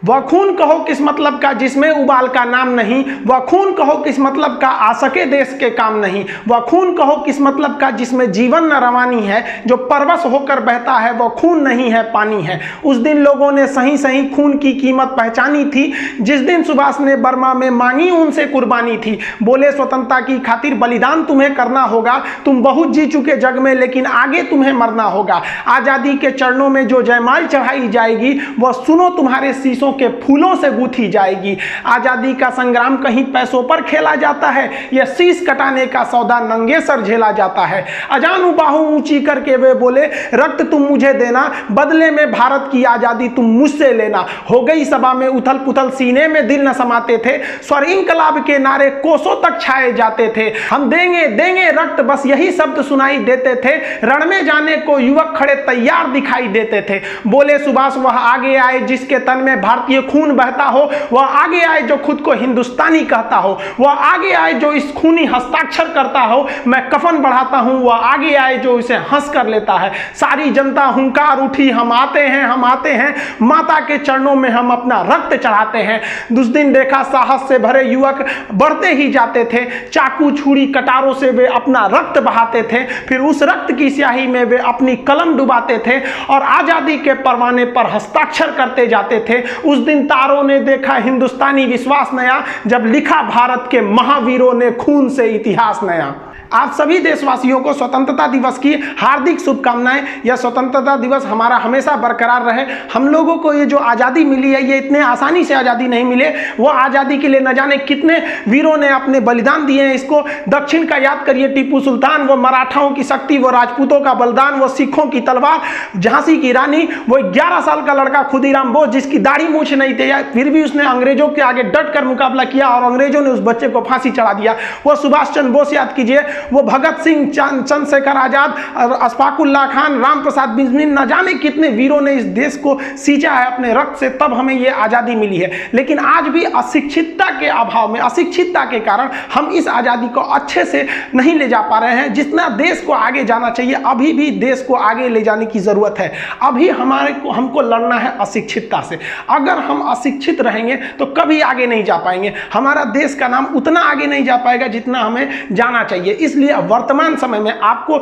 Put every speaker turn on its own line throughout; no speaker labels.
वह खून कहो किस मतलब का जिसमें उबाल का नाम नहीं, वह खून कहो किस मतलब का आ सके देश के काम नहीं, वह खून कहो किस मतलब का जिसमें जीवन न रवानी है, जो परवश होकर बहता है वह खून नहीं है पानी है। उस दिन लोगों ने सही सही खून की कीमत पहचानी थी, जिस दिन सुभाष ने बर्मा में मांगी उनसे कुर्बानी थी। बोले स्वतंत्रता की खातिर बलिदान तुम्हें करना होगा, तुम बहुत जी चुके जग में लेकिन आगे तुम्हें मरना होगा। आज़ादी के चरणों में जो जयमाल चढ़ाई जाएगी वह सुनो तुम्हारे शीशों के फूलों से गूंथी जाएगी। आजादी का संग्राम कहीं पैसों पर खेला जाता है, यह शीश कटाने का सौदा नंगे सर झेला जाता है। अजानू बाहू ऊंची करके वे बोले रक्त तुम मुझे देना, बदले में भारत की आजादी तुम मुझसे लेना। हो गई सभा में उथल पुथल, सीने में दिल न समाते थे, स्वर इंकलाब के नारे कोसों तक छाए जाते थे। हम देंगे देंगे रक्त बस यही शब्द सुनाई देते थे, रण में जाने को युवक खड़े तैयार दिखाई देते थे। बोले सुभाष वह आगे आए जिसके तन में भारतीय खून बहता हो, वह आगे आए जो खुद को हिंदुस्तानी कहता हो, वह आगे आए जो इस खूनी हस्ताक्षर करता हो मैं कफन बढ़ाता हूं, वह आगे आए जो इसे हंस कर लेता है। सारी जनता हुंकार उठी हम आते हैं हम आते हैं, माता के चरणों में हम अपना रक्त चढ़ाते हैं। उस दिन देखा साहस से भरे युवक बढ़ते ही जाते थे, चाकू छुरी कटारों से वे अपना रक्त बहाते थे, फिर उस रक्त की स्याही में वे अपनी कलम डुबाते थे और आजादी के परवाने पर हस्ताक्षर करते जाते थे। उस दिन तारों ने देखा हिंदुस्तानी विश्वास नया, जब लिखा भारत के महावीरों ने खून से इतिहास नया। आप सभी देशवासियों को स्वतंत्रता दिवस की हार्दिक शुभकामनाएं। यह स्वतंत्रता दिवस हमारा हमेशा बरकरार रहे। हम लोगों को ये जो आज़ादी मिली है ये इतने आसानी से आज़ादी नहीं मिले, वो आज़ादी के लिए न जाने कितने वीरों ने अपने बलिदान दिए हैं। इसको दक्षिण का याद करिए, टीपू सुल्तान, वो मराठाओं की शक्ति, वो राजपूतों का बलिदान, वो सिखों की तलवार, झांसी की रानी, वो 11 साल का लड़का खुदीराम बोस जिसकी दाढ़ी मूछ नहीं थी, फिर भी उसने अंग्रेजों के आगे डट कर मुकाबला किया और अंग्रेजों ने उस बच्चे को फांसी चढ़ा दिया। वो सुभाष चंद्र बोस याद कीजिए, वो भगत सिंह, चंद्रशेखर आजाद, अशफाकुल्लाह खान, राम प्रसाद बिस्मिल, न जाने कितने वीरों ने इस देश को सींचा है अपने रक्त से, तब हमें ये आज़ादी मिली है। लेकिन आज भी अशिक्षितता के अभाव में, अशिक्षितता के कारण हम इस आज़ादी को अच्छे से नहीं ले जा पा रहे हैं। जितना देश को आगे जाना चाहिए, अभी भी देश को आगे ले जाने की ज़रूरत है। अभी हमको लड़ना है अशिक्षितता से। अगर हम अशिक्षित रहेंगे तो कभी आगे नहीं जा पाएंगे। हमारा देश का नाम उतना आगे नहीं जा पाएगा जितना हमें जाना चाहिए। इसलिए वर्तमान समय में आपको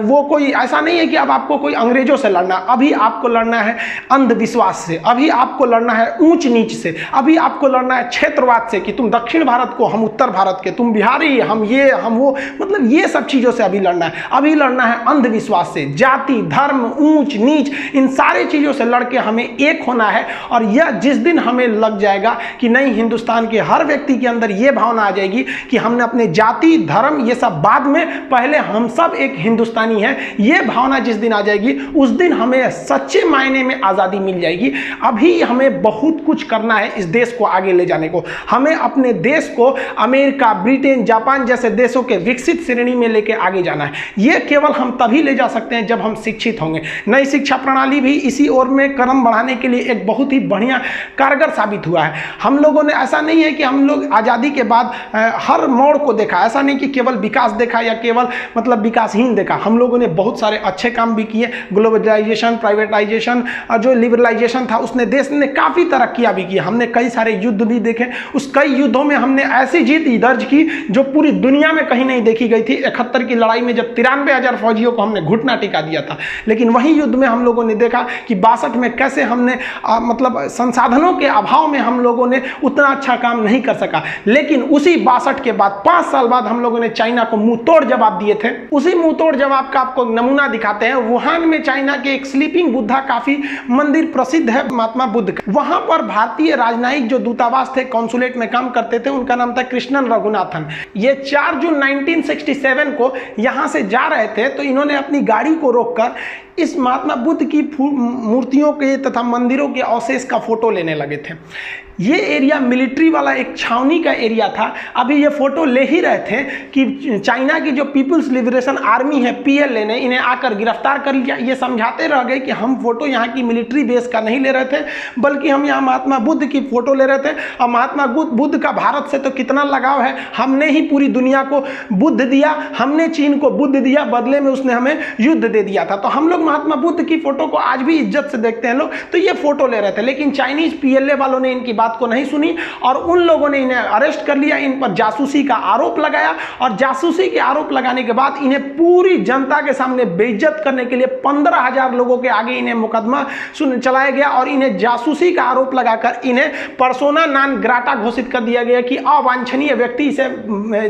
वो कोई ऐसा नहीं है कि अब आपको कोई अंग्रेजों से लड़ना, अभी आपको लड़ना है अंधविश्वास से, अभी आपको लड़ना है ऊंच नीच से, अभी आपको लड़ना है क्षेत्रवाद से कि तुम दक्षिण भारत को, हम उत्तर भारत के, तुम बिहारी, हम ये हम वो, मतलब ये सब चीज़ों से अभी लड़ना है। अभी लड़ना है अंधविश्वास से, जाति धर्म ऊंच नीच, इन सारे चीज़ों से लड़के हमें एक होना है। और यह जिस दिन हमें लग जाएगा कि नहीं, हिंदुस्तान के हर व्यक्ति के अंदर ये भावना आ जाएगी कि हमने अपने जाति धर्म ये सब बाद में, पहले हम सब एक हिंदुस्तानी हैं, ये भावना जिस दिन आ जाएगी उस दिन हमें सच्चे मायने में आज़ादी मिल जाएगी। अभी हमें बहुत कुछ करना है इस देश को आगे ले जाने को। हमें अपने देश को अमेरिका, ब्रिटेन, जापान जैसे देशों के विकसित श्रेणी में लेके आगे जाना है। ये केवल हम तभी ले जा सकते हैं जब हम शिक्षित होंगे। नई शिक्षा प्रणाली भी इसी ओर में कदम बढ़ाने के लिए एक बहुत ही बढ़िया कारगर साबित हुआ है। हम लोगों ने, ऐसा नहीं है कि हम लोग आज़ादी के बाद हर मोड़ को देखा, ऐसा नहीं कि केवल विकास देखा या केवल मतलब विकासहीन देखा। हम लोगों ने बहुत सारे अच्छे काम भी किए। ग्लोबलाइजेशन, प्राइवेटाइजेशन, जो लिबरलाइजेशन था उसने देश ने काफ़ी तरक्कियाँ भी की। हमने कई सारे युद्ध भी देखे, उस कई युद्धों में हमने ऐसी जीत दर्ज की जो पूरी दुनिया में कहीं नहीं देखी गई थी। 71 की लड़ाई में जब 93,000 फौजियों को हमने घुटना टिका दिया था, लेकिन वही युद्ध में हम लोगों ने देखा कि 62 में कैसे हमने मतलब संसाधनों के अभाव में हम लोगों ने उतना अच्छा काम नहीं कर सका। लेकिन उसी 62 के बाद 5 साल बाद हम लोगों ने चाइना को मुंह तोड़ जवाब दिए थे। उसी मुंह तोड़ जवाब का आपको नमूना दिखाते हैं। वुहान में चाइना के एक स्लीपिंग बुद्धा काफी मंदिर प्रसिद्ध है, महात्मा बुद्ध का। वहां पर भारतीय राजनयिक जो दूतावास थे, कॉन्सुलेट में काम करते थे, उनका नाम था कृष्णन रघुनाथन। ये 4 जून 1967 को यहां से जा रहे थे तो इन्होंने अपनी गाड़ी को रोककर इस महात्मा बुद्ध की मूर्तियों के तथा मंदिरों के अवशेष का फोटो लेने लगे थे। ये एरिया मिलिट्री वाला एक छावनी का एरिया था। अभी ये फोटो ले ही रहे थे कि चाइना की जो पीपुल्स लिबरेशन आर्मी है PLA ने इन्हें आकर गिरफ्तार कर लिया। ये समझाते रह गए कि हम फोटो यहाँ की मिलिट्री बेस का नहीं ले रहे थे, बल्कि हम यहाँ महात्मा बुद्ध की फोटो ले रहे थे। और महात्मा बुद्ध का भारत से तो कितना लगाव है, हमने ही पूरी दुनिया को बुद्ध दिया, हमने चीन को बुद्ध दिया, बदले में उसने हमें युद्ध दे दिया था। तो हम लोग महात्मा बुद्ध की फोटो को आज भी इज्जत से देखते हैं लोग, तो ये फोटो ले रहे थे। लेकिन चाइनीज PLA वालों ने इनकी बात को नहीं सुनी और उन लोगों ने इन्हें अरेस्ट कर लिया, इन पर जासूसी का आरोप लगाया। और जासूसी के आरोप लगाने के बाद इन्हें पूरी जनता के सामने बेइज्जत करने के लिए 15,000 लोगों के आगे इन्हें मुकदमा चलाया गया और इन्हें जासूसी का आरोप लगाकर इन्हें पर्सोना नॉन ग्राटा घोषित कर दिया गया कि अवांछनीय व्यक्ति इसे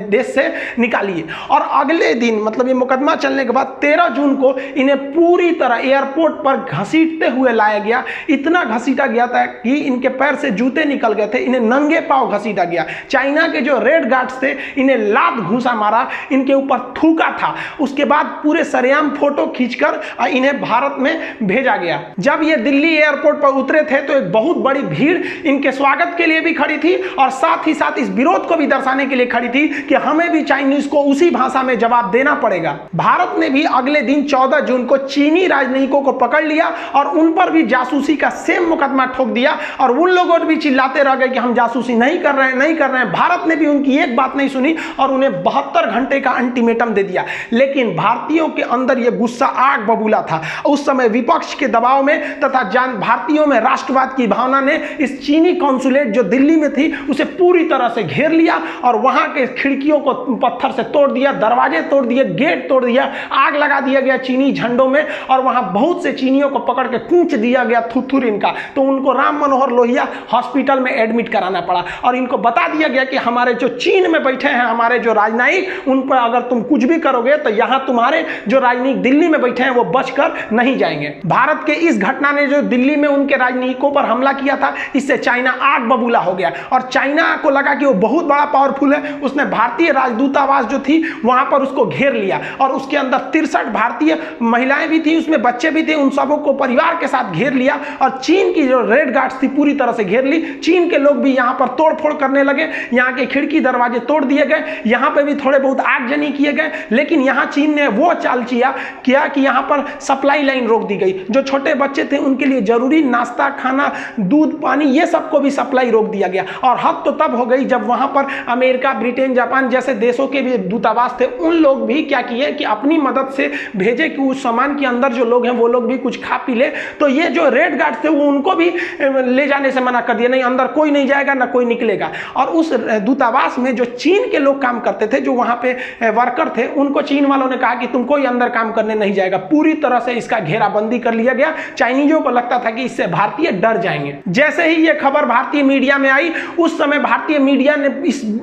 देश से निकालिए। और अगले दिन मतलब ये मुकदमा चलने के बाद 13 जून को इन्हें पूरी तरह एयरपोर्ट पर घसीटते हुए लाया गया। इतना घसीटा गया था कि इनके पैर से जूते निकल गए थे, इन्हें नंगे पांव घसीटा गया। चाइना के जो रेड गार्ड्स थे इन्हें लात घूंसा मारा, इनके ऊपर थूका था। उसके बाद पूरे सरेआम फोटो खींचकर इन्हें भारत में भेजा गया। जब ये दिल्ली एयरपोर्ट पर उतरे थे तो एक बहुत बड़ी भीड़ इनके स्वागत के लिए भी खड़ी थी और साथ ही साथ इस विरोध को भी दर्शाने के लिए खड़ी थी कि हमें भी चाइनीज को उसी भाषा में जवाब देना पड़ेगा। भारत ने भी अगले दिन 14 जून को चीनी राजनयिकों को पकड़ लिया और उन पर भी जासूसी का सेम मुकदमा ठोक दिया और उन लोगों ने भी चिल्लाते रह गए कि हम जासूसी नहीं कर रहे हैं, नहीं कर रहे हैं। भारत ने भी उनकी एक बात नहीं सुनी और उन्हें 72 घंटे का अल्टीमेटम दे दिया। लेकिन भारतीयों के अंदर यह गुस्सा आग बबूला था। उस समय विपक्ष के दबाव में तथा भारतीयों में राष्ट्रवाद की भावना ने इस चीनी कॉन्सुलेट जो दिल्ली में थी उसे पूरी तरह से घेर लिया और वहां के खिड़कियों को पत्थर से तोड़ दिया, दरवाजे तोड़ दिए, गेट तोड़ दिया, आग लगा दिया गया चीनी झंडों में और वहां बहुत से चीनियों को पकड़ के कूच दिया गया थुथुर इनका। तो उनको राम मनोहर लोहिया हॉस्पिटल में एडमिट कराना पड़ा और इनको बता दिया गया कि हमारे जो चीन में बैठे हैं हमारे जो राजनयिक, उन पर अगर तुम कुछ भी करोगे तो यहां तुम्हारे जो राजनयिक दिल्ली में बैठे हैं वो बचकर नहीं जाएंगे। भारत के इस घटना ने जो दिल्ली में उनके राजनयिकों पर हमला किया था, इससे चाइना आग बबूला हो गया और चाइना को लगा कि वो बहुत बड़ा पावरफुल है। उसने भारतीय राजदूतावास जो थी वहां पर उसको घेर लिया और उसके अंदर 63 भारतीय महिलाएं भी थी, उसमें बच्चे भी थे, उन सबों को परिवार के साथ घेर लिया और चीन की जो रेड गार्ड्स थी पूरी तरह से घेर ली। चीन के लोग भी यहां पर तोड़फोड़ करने लगे, यहां के खिड़की दरवाजे तोड़ दिए गए, यहां पे भी थोड़े बहुत आगजनी किए गए। लेकिन यहां चीन ने वो चाल किया कि यहां पर सप्लाई लाइन रोक दी गई। जो छोटे बच्चे थे उनके लिए जरूरी नाश्ता, खाना, दूध, पानी, ये सबको भी सप्लाई रोक दिया गया। और हद तो तब हो गई जब वहां पर अमेरिका, ब्रिटेन, जापान जैसे देशों के भी दूतावास थे, उन लोग भी क्या किए कि अपनी मदद से भेजे कि उस सामान के अंदर जो लोग हैं वो लोग भी कुछ खा पी ले। तो ये जो रेड गार्ड थे वो उनको भी ले जाने से मना कर दिया, नहीं अंदर कोई नहीं जाएगा ना कोई निकलेगा। और उस दूतावास में जो चीन के लोग काम करते थे, जो वहां पे वर्कर थे, उनको चीन वालों ने कहा कि तुम कोई अंदर काम करने नहीं जाएगा। पूरी तरह से इसका घेराबंदी कर लिया गया। चाइनीजों को लगता था कि इससे भारतीय डर जाएंगे। जैसे ही ये खबर भारतीय मीडिया में आई, उस समय भारतीय मीडिया ने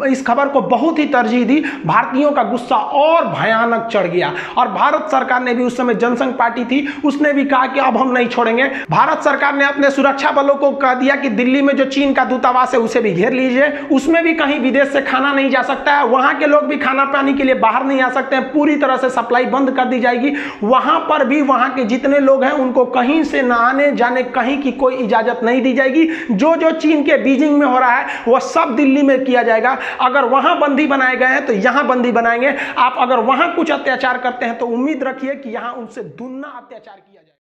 इस खबर को बहुत ही तरजीह दी। भारतीयों का गुस्सा और भयानक चढ़ गया और भारत सरकार ने भी, उस समय जनसंघ पार्टी थी, उसने भी कहा कि अब हम नहीं छोड़ेंगे। भारत सरकार ने अपने सुरक्षा बलों को कह दिया कि दिल्ली में जो चीन का दूतावास है उसे भी घेर लीजिए, उसमें भी कहीं विदेश से खाना नहीं जा सकता है, वहां के लोग भी खाना पानी के लिए बाहर नहीं आ सकते हैं, पूरी तरह से सप्लाई बंद कर दी जाएगी। वहां पर भी वहां के जितने लोग हैं उनको कहीं से न आने जाने कहीं की कोई इजाजत नहीं दी जाएगी। जो जो चीन के बीजिंग में हो रहा है वह सब दिल्ली में किया जाएगा। अगर वहां बंदी बनाए गए हैं तो यहां बंदी बनाएंगे। आप अगर वहां कुछ अत्याचार करते हैं तो उम्मीद रखिए कि यहां उनसे दुगना अत्याचार किया जाएगा।